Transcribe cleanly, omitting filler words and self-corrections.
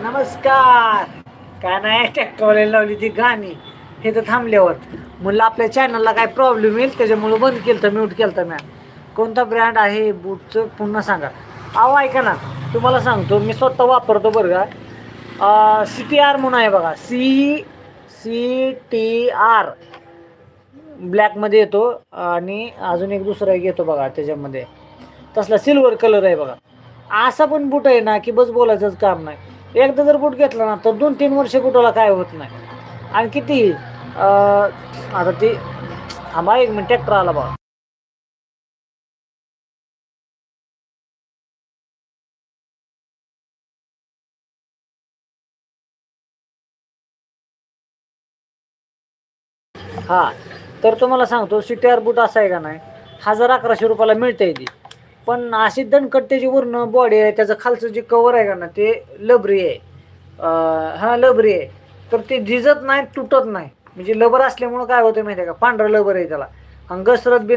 नमस्कार. काय नाही ट्रॅक्टरवाल्याला लावली ती गाणी हे तर थांबल्यावर म्हणलं आपल्या चॅनलला काय प्रॉब्लेम येईल त्याच्यामुळं बंद केलं तर म्यूट केलं तर मॅम. कोणता ब्रँड आहे बूटचं पुन्हा सांगा. अहो ऐका ना, तुम्हाला सांगतो मी स्वतः वापरतो बरं का. CTR म्हणून आहे बघा, CTR ब्लॅकमध्ये येतो आणि अजून एक दुसरा एक येतो बघा त्याच्यामध्ये, तसला सिल्वर कलर आहे बघा. असा पण बूट आहे ना की बस बोलायचंच काम नाही. एकदा जर बूट घेतला ना तर 2-3 वर्ष बुटाला काय होत नाही. आणि किती आता ते थांबा एक मिनिट, ट्रॅक्टर आला बघा. हां, तर तुम्हाला सांगतो CTR बूट असा आहे का नाही, 1000-1100 रुपयाला मिळते ती. पण अशी दणकट त्याची वरनं बॉडी आहे, त्याचं खालचं जे कवर आहे का ना ते लबरी आहे. हां लबरी आहे. तर ते झिजत नाही, तुटत नाही. म्हणजे लबर असल्यामुळं काय होतं माहिती आहे का, पांढरं लबर आहे त्याला आणि घसरत बी